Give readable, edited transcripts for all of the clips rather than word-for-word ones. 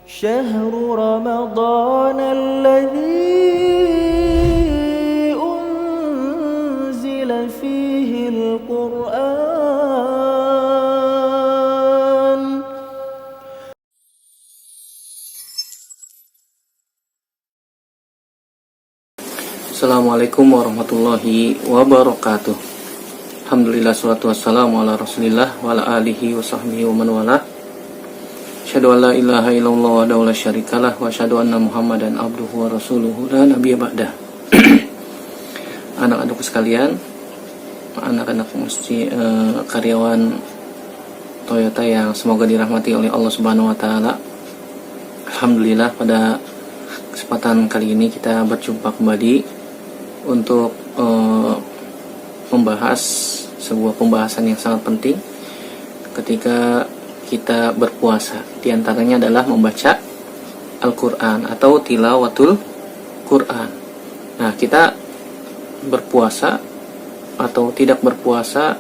شهر رمضان الذي أنزل فيه القرآن. Assalamualaikum warahmatullahi wabarakatuh. Alhamdulillah, salatu wassalamu ala rasulillah wa ala alihi wa sahbihi wa man wala. Asyhadu an la ilaha illallah wa la syarikalah wa asyhadu anna muhammadan abduhu wa rasuluhu la nabiyya ba'dah. Anak-anakku sekalian, anak-anak karyawan Toyota yang semoga dirahmati oleh Allah Subhanahu wa taala. Alhamdulillah, pada kesempatan kali ini kita berjumpa kembali untuk membahas sebuah pembahasan yang sangat penting ketika kita berpuasa. Di antaranya adalah membaca Al-Quran atau tilawatul Quran. Nah, kita berpuasa atau tidak berpuasa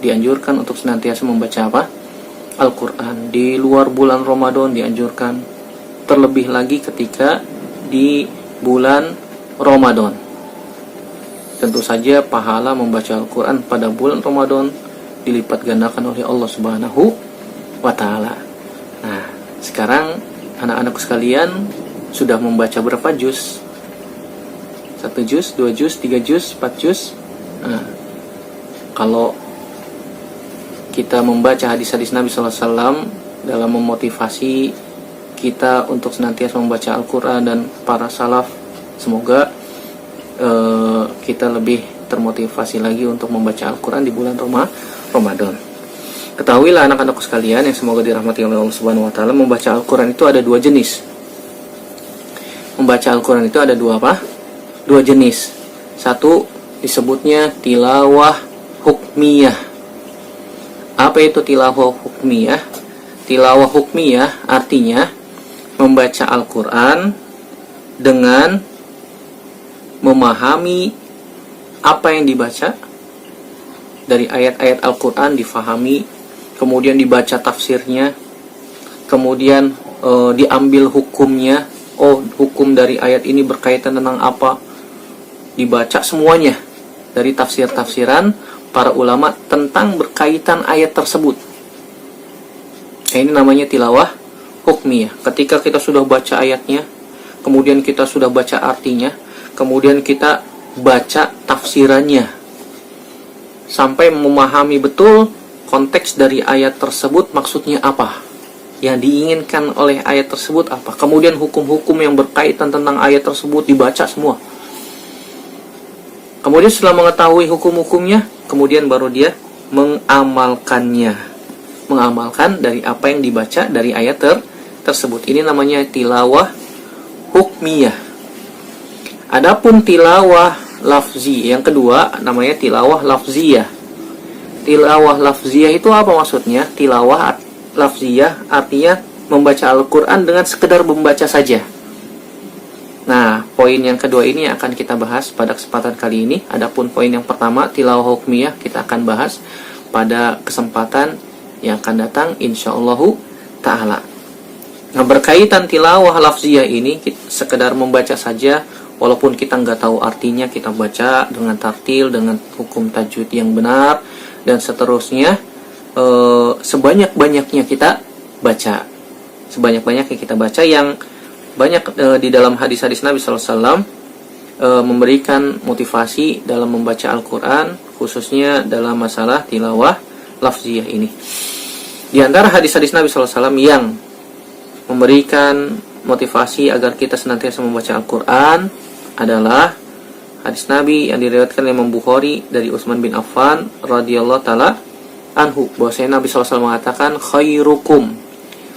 dianjurkan untuk senantiasa membaca apa? Al-Quran. Di luar bulan Ramadan dianjurkan, terlebih lagi ketika di bulan Ramadan. Tentu saja pahala membaca Al-Quran pada bulan Ramadan dilipat gandakan oleh Allah Subhanahu wa ta'ala. Nah, sekarang anak-anakku sekalian sudah membaca berapa juz? 1 juz, 2 juz, 3 juz, 4 juz. Nah, kalau kita membaca hadis-hadis Nabi SAW dalam memotivasi kita untuk senantiasa membaca Al-Quran dan para salaf, semoga kita lebih termotivasi lagi untuk membaca Al-Quran di bulan Ramadan. Ketahuilah anak-anakku sekalian yang semoga dirahmati oleh Allah Subhanahu wa taala, membaca Al-Quran itu ada dua jenis. Membaca Al-Quran itu ada dua jenis. Satu disebutnya tilawah hukmiyah. Apa itu tilawah hukmiyah? Tilawah hukmiyah artinya membaca Al-Quran dengan memahami apa yang dibaca dari ayat-ayat Al-Quran, difahami, kemudian dibaca tafsirnya, kemudian diambil hukumnya. Oh, hukum dari ayat ini berkaitan tentang apa? Dibaca semuanya dari tafsir-tafsiran para ulama tentang berkaitan ayat tersebut. Nah, ini namanya tilawah hukmiyah. Ketika kita sudah baca ayatnya, kemudian kita sudah baca artinya, kemudian kita baca tafsirannya sampai memahami betul konteks dari ayat tersebut, maksudnya apa, yang diinginkan oleh ayat tersebut apa, kemudian hukum-hukum yang berkaitan tentang ayat tersebut dibaca semua. Kemudian setelah mengetahui hukum-hukumnya, kemudian baru dia mengamalkan dari apa yang dibaca dari ayat tersebut. Ini namanya tilawah hukmiyah. Adapun tilawah lafzi yang kedua namanya tilawah lafziyah. Tilawah lafziyah itu apa maksudnya? Tilawah lafziyah artinya membaca Al-Quran dengan sekedar membaca saja. Nah, poin yang kedua ini akan kita bahas pada kesempatan kali ini. Adapun poin yang pertama, tilawah hukmiyah, kita akan bahas pada kesempatan yang akan datang insyaallah ta'ala. Nah, berkaitan tilawah lafziyah ini, sekedar membaca saja, walaupun kita nggak tahu artinya, kita baca dengan tartil, dengan hukum tajwid yang benar, dan seterusnya. Sebanyak-banyaknya kita baca. Sebanyak-banyaknya kita baca, yang banyak di dalam hadis-hadis Nabi SAW memberikan motivasi dalam membaca Al-Quran, khususnya dalam masalah tilawah lafziyah ini. Di antara hadis-hadis Nabi SAW yang memberikan motivasi agar kita senantiasa membaca Al-Quran adalah hadis Nabi yang diriwayatkan oleh Imam Bukhari dari Utsman bin Affan radhiyallahu taala anhu, bahwasanya Nabi SAW mengatakan, khairukum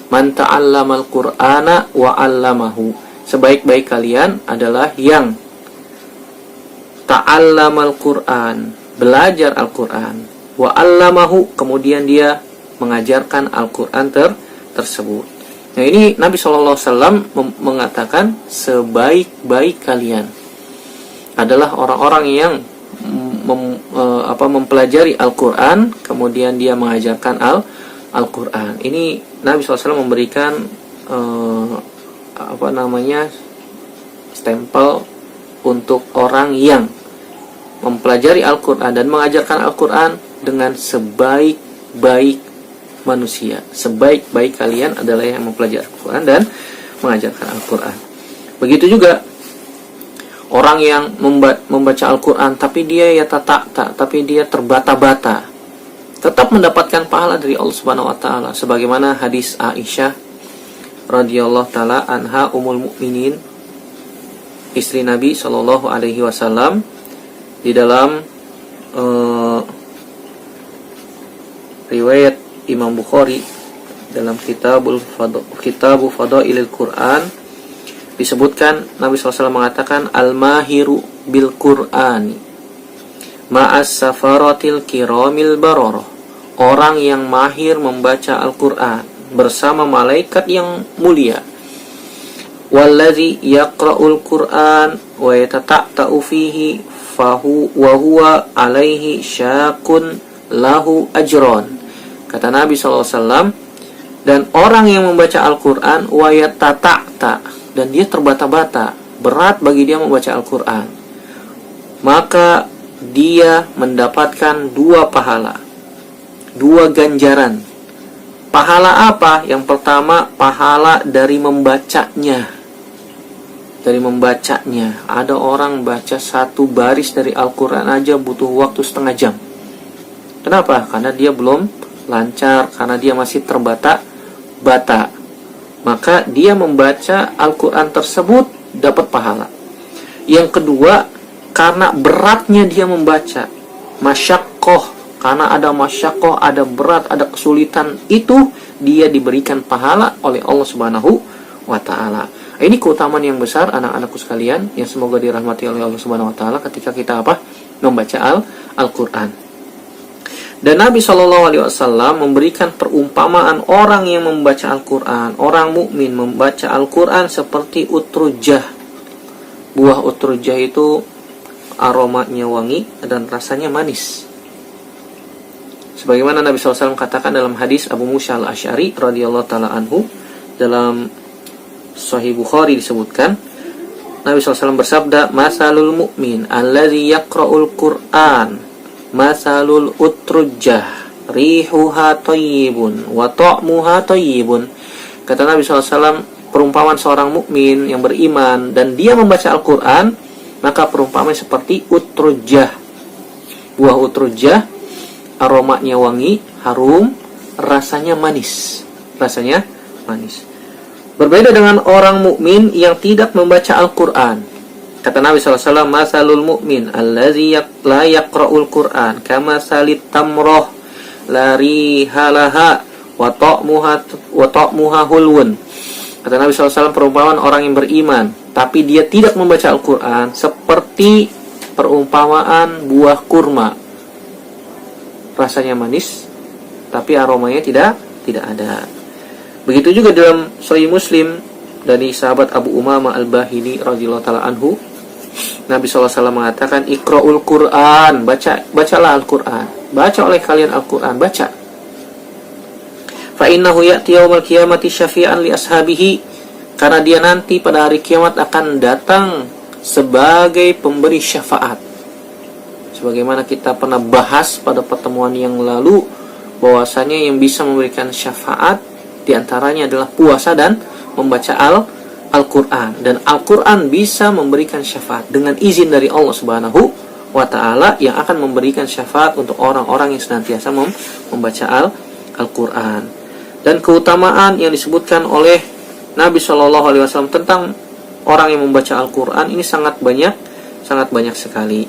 man ta'allama al-Qur'ana wa 'allamahu. Sebaik-baik kalian adalah yang ta'allama al-Qur'an, belajar Al-Qur'an, wa 'allamahu, kemudian dia mengajarkan Al-Qur'an tersebut. Nah, ini Nabi SAW mengatakan sebaik-baik kalian adalah orang-orang yang mempelajari Al-Quran, kemudian dia mengajarkan Al-Quran. Ini Nabi SAW memberikan stempel untuk orang yang mempelajari Al-Quran dan mengajarkan Al-Quran dengan sebaik-baik manusia. Sebaik-baik kalian adalah yang mempelajari Al-Quran dan mengajarkan Al-Quran. Begitu juga orang yang membaca Al-Quran tapi dia tapi dia terbata-bata, tetap mendapatkan pahala dari Allah Subhanahu wa taala, sebagaimana hadis Aisyah radhiyallahu taala anha, ummul mukminin, istri Nabi sallallahu alaihi wasallam, di dalam riwayat Imam Bukhari dalam Kitabu Fadailil Quran disebutkan Nabi SAW mengatakan, al-mahiru bil Qur'ani ma'as safaratil kiramil bararah. Orang yang mahir membaca Al-Quran bersama malaikat yang mulia. Wallazi yaqra'ul Qur'an wa yatata'u fihi wa huwa alaihi syakun lahu ajron. Kata Nabi SAW, dan orang yang membaca Al-Quran wa yatata'ta, dan dia terbata-bata, berat bagi dia membaca Al-Quran, maka dia mendapatkan 2 pahala, 2 ganjaran. Pahala apa? Yang pertama, pahala dari membacanya. Dari membacanya. Ada orang baca 1 baris dari Al-Quran aja butuh waktu setengah jam. Kenapa? Karena dia belum lancar, karena dia masih terbata-bata. Maka dia membaca Al-Quran tersebut dapat pahala. Yang kedua, karena beratnya dia membaca, masyaqqah, karena ada masyaqqah, ada berat, ada kesulitan, itu dia diberikan pahala oleh Allah Subhanahu wa taala. Ini keutamaan yang besar anak-anakku sekalian yang semoga dirahmati oleh Allah Subhanahu wa taala ketika kita membaca Al-Quran. Dan Nabi SAW memberikan perumpamaan orang yang membaca Al-Quran, orang mukmin membaca Al-Quran seperti utrujah. Buah utrujah itu aromanya wangi dan rasanya manis. Sebagaimana Nabi SAW katakan dalam hadis Abu Musa al-Asy'ari radhiyallahu ta'ala anhu, dalam Sahih Bukhari disebutkan, Nabi SAW bersabda, masalul mu'min alladzi yaqra'ul Qur'an masalul utrujah rihuha thayyibun wa ta'muha thayyibun. Kata Nabi SAW, perumpamaan seorang mukmin yang beriman dan dia membaca Al-Quran, maka perumpamaan seperti utrujah. Buah utrujah, aromanya wangi, harum, rasanya manis. Rasanya manis. Berbeda dengan orang mukmin yang tidak membaca Al-Quran. Kata Nabi SAW, masalul mu'min allazi la yaqra'ul Qur'an kama salit tamroh la rihalaha wa ta'muha hulwun. Kata Nabi SAW, perumpamaan orang yang beriman tapi dia tidak membaca Al-Quran seperti perumpamaan buah kurma. Rasanya manis tapi aromanya tidak ada. Begitu juga dalam Sahih Muslim dari sahabat Abu Umamah Al-Bahili radhiyallahu ta'ala anhu, Nabi SAW mengatakan, Iqra'ul Qur'an, bacalah Al-Quran, baca oleh kalian Al-Quran, baca. Fa innahu ya'ti yaumal qiyamati syafi'an li ashabihi, karena dia nanti pada hari kiamat akan datang sebagai pemberi syafaat. Sebagaimana kita pernah bahas pada pertemuan yang lalu, bahwasanya yang bisa memberikan syafaat diantaranya adalah puasa dan membaca Al-Quran. Dan Al-Quran bisa memberikan syafaat dengan izin dari Allah Subhanahu wa ta'ala, yang akan memberikan syafaat untuk orang-orang yang senantiasa membaca Al-Quran. Dan keutamaan yang disebutkan oleh Nabi SAW tentang orang yang membaca Al-Quran ini sangat banyak sekali.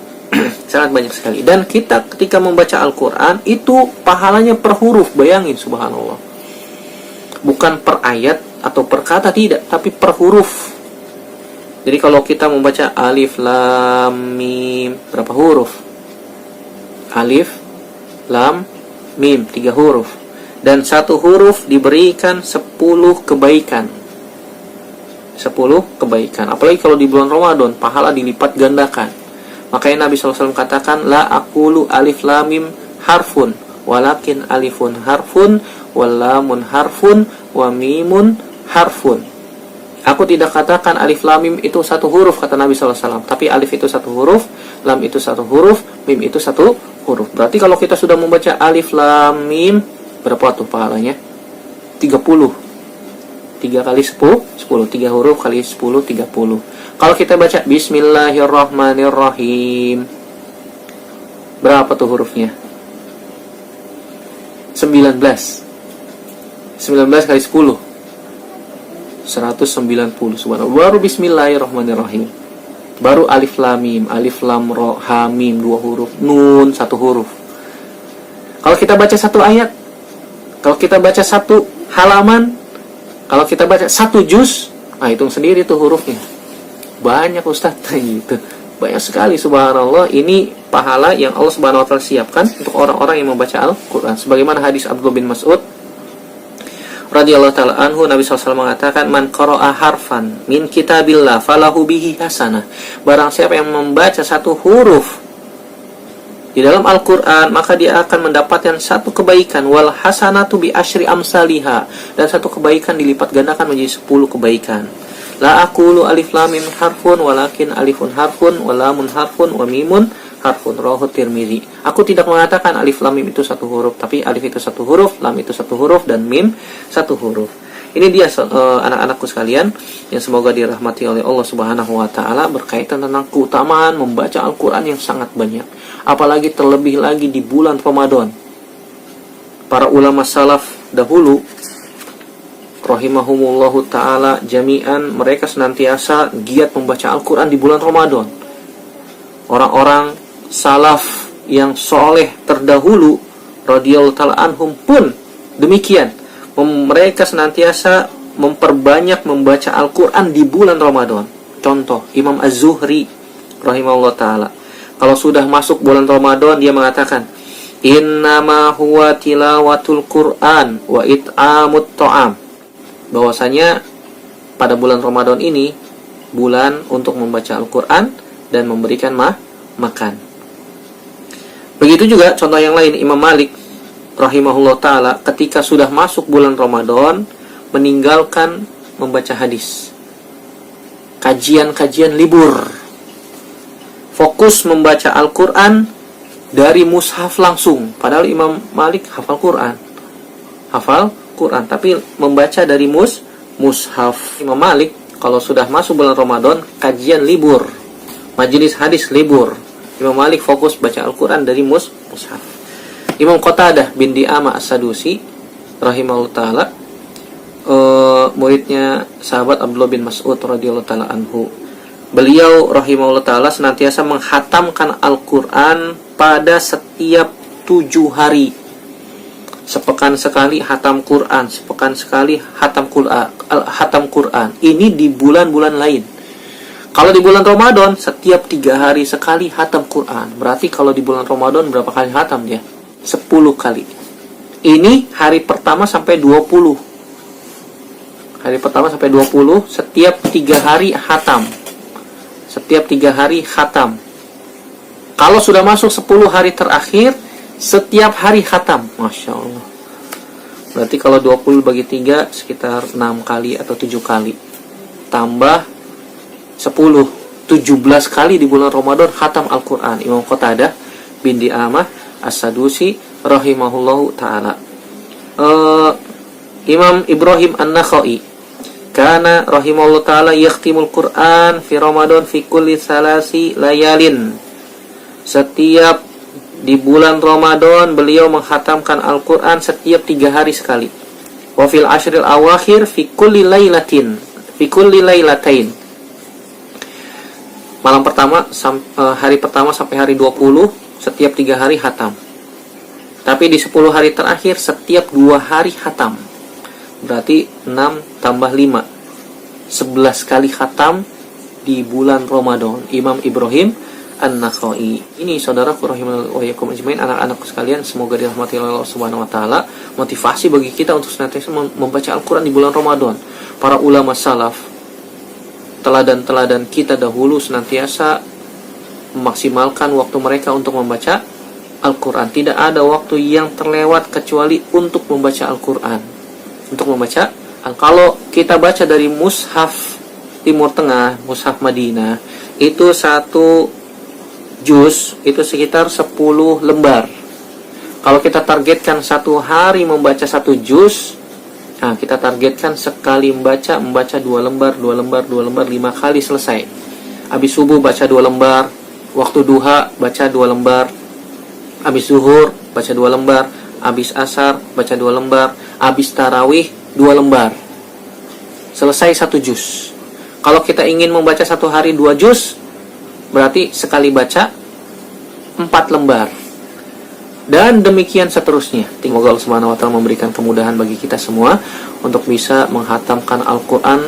Sangat banyak sekali. Dan kita ketika membaca Al-Quran itu pahalanya per huruf. Bayangin, subhanallah. Bukan per ayat atau per kata, tidak, tapi per huruf. Jadi kalau kita membaca alif lam mim, berapa huruf? Alif lam mim, 3 huruf. Dan 1 huruf diberikan 10 kebaikan. 10 kebaikan. Apalagi kalau di bulan Ramadan, pahala dilipat gandakan. Makanya Nabi SAW katakan, la aqulu alif lam mim harfun, walakin alifun harfun, walamun harfun, wa mimun harfun. Aku tidak katakan alif lam mim itu satu huruf, kata Nabi SAW. Tapi alif itu satu huruf, lam itu satu huruf, mim itu satu huruf. Berarti kalau kita sudah membaca alif lam mim, berapa tuh pahalanya? 30. 3 kali 10, 3 huruf kali 10, 30. Kalau kita baca Bismillahirrahmanirrahim, berapa tuh hurufnya? 19 kali 10, 190. Subhanallah. Baru Bismillahirrahmanirrahim, baru alif lam mim, alif lam ro ha mim 2 huruf, nun 1 huruf. Kalau kita baca satu ayat, kalau kita baca satu halaman, kalau kita baca satu juz, nah hitung sendiri tuh hurufnya. Banyak Ustadz gitu. Banyak sekali, subhanallah. Ini pahala yang Allah Subhanahu wa taala siapkan untuk orang-orang yang membaca Al-Qur'an. Sebagaimana hadis Abdullah bin Mas'ud radhiyallahu taala anhu, Nabi SAW mengatakan, "Man qara'a harfan min kitabillah falahu bihi hasanah." Barang siapa yang membaca satu huruf di dalam Al-Qur'an, maka dia akan mendapatkan satu kebaikan, wal hasanatu bi asyri amsalihha, dan satu kebaikan dilipat gandakan menjadi 10 kebaikan. La aqulu alif lam mim harfun walakin alifun harfun wa lamun harfun wa mimun harfun, rawahu Tirmizi. Aku tidak mengatakan alif lam mim itu satu huruf, tapi alif itu satu huruf, lam itu satu huruf, dan mim satu huruf. Ini dia anak-anakku sekalian yang semoga dirahmati oleh Allah Subhanahu wa taala, berkaitan tentang keutamaan membaca Al-Qur'an yang sangat banyak. Apalagi terlebih lagi di bulan Ramadan. Para ulama salaf dahulu rahimahumullahu ta'ala jami'an, mereka senantiasa giat membaca Al-Quran di bulan Ramadan. Orang-orang salaf yang soleh terdahulu radhiyallahu ta'ala anhum pun demikian. Mereka senantiasa memperbanyak membaca Al-Quran di bulan Ramadan. Contoh, Imam Az-Zuhri rahimahullahu ta'ala, kalau sudah masuk bulan Ramadan, dia mengatakan, innama huwa tilawatul Qur'an wa it'amut ta'am. Bahwasanya pada bulan Ramadan ini bulan untuk membaca Al-Quran dan memberikan makan. Begitu juga contoh yang lain, Imam Malik rahimahullah ta'ala ketika sudah masuk bulan Ramadan meninggalkan membaca hadis. Kajian-kajian libur, fokus membaca Al-Quran dari mushaf langsung. Padahal Imam Malik hafal Quran, tapi membaca dari mushaf. Imam Malik kalau sudah masuk bulan Ramadan, kajian libur, majelis hadis libur, Imam Malik fokus baca Al-Quran dari mushaf. Imam Qatadah bin Di'amah As-Sadusi rahimahullah ta'ala, muridnya sahabat Abdullah bin Mas'ud radhiyallahu ta'ala anhu, beliau rahimahullah ta'ala senantiasa menghatamkan Al-Quran pada setiap 7 hari. Sepekan sekali hatam Quran, sepekan sekali hatam Quran. Ini di bulan-bulan lain. Kalau di bulan Ramadan, setiap 3 hari sekali hatam Quran. Berarti kalau di bulan Ramadan berapa kali hatam dia? 10 kali. Ini hari pertama sampai 20. Hari pertama sampai 20, setiap 3 hari hatam. Setiap 3 hari hatam. Kalau sudah masuk 10 hari terakhir, setiap hari khatam. Masya Allah. Berarti kalau 20 bagi 3 sekitar 6 kali atau 7 kali. Tambah 10, 17 kali di bulan Ramadan khatam Al-Quran. Imam Qatadah bin Di'amah As-Sadusi rahimahullahu ta'ala. Imam Ibrahim An-Nakhai kana rahimahullahu ta'ala yakhtimul Quran fi Ramadan fi kulli salasi layalin. Setiap di bulan Ramadan beliau menghatamkan Al-Quran setiap 3 hari sekali. Wa fil ashril awakhir fi kulli lailatain. Malam pertama hari pertama sampai hari 20 setiap 3 hari hatam. Tapi di 10 hari terakhir setiap 2 hari hatam. Berarti 6 tambah 5, 11 kali hatam di bulan Ramadan. Imam Ibrahim An-Nakhai. Ini saudaraku rahimanallahu wa iyyakum ajmain, anak-anakku sekalian, semoga dirahmati oleh Allah Subhanahu wa taala. Motivasi bagi kita untuk senantiasa membaca Al-Qur'an di bulan Ramadan. Para ulama salaf, teladan-teladan kita dahulu senantiasa memaksimalkan waktu mereka untuk membaca Al-Qur'an. Tidak ada waktu yang terlewat kecuali untuk membaca Al-Qur'an. Kalau kita baca dari mushaf Timur Tengah, mushaf Madinah, itu satu juz itu sekitar 10 lembar. Kalau kita targetkan satu hari membaca satu juz, nah kita targetkan sekali membaca 2 lembar, 2 lembar, 2 lembar, 5 kali selesai. Habis subuh baca 2 lembar, waktu duha baca 2 lembar, habis zuhur baca 2 lembar, habis asar baca 2 lembar, habis tarawih 2 lembar. Selesai satu juz. Kalau kita ingin membaca satu hari 2 juz, berarti sekali baca 4 lembar. Dan demikian seterusnya. Semoga Allah Subhanahu wa taala memberikan kemudahan bagi kita semua untuk bisa menghatamkan Al-Qur'an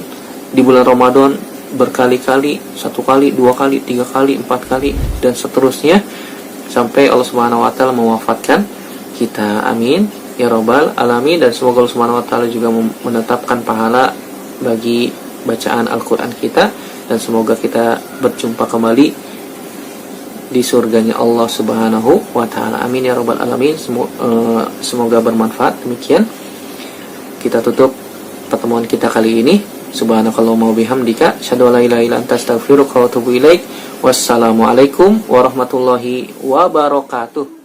di bulan Ramadan berkali-kali, 1 kali, 2 kali, 3 kali, 4 kali dan seterusnya sampai Allah Subhanahu wa taala mewafatkan kita. Amin ya rabbal alamin. Dan semoga Allah Subhanahu wa taala juga menetapkan pahala bagi bacaan Al-Qur'an kita, dan semoga kita berjumpa kembali di surganya Allah Subhanahu wa taala. Amin ya rabbal alamin. Semoga bermanfaat. Demikian kita tutup pertemuan kita kali ini. Subhanakallahumma wa bihamdika asyhadu an la ilaha illa anta astaghfiruka wa atubu ilaik. Wassalamualaikum warahmatullahi wabarakatuh.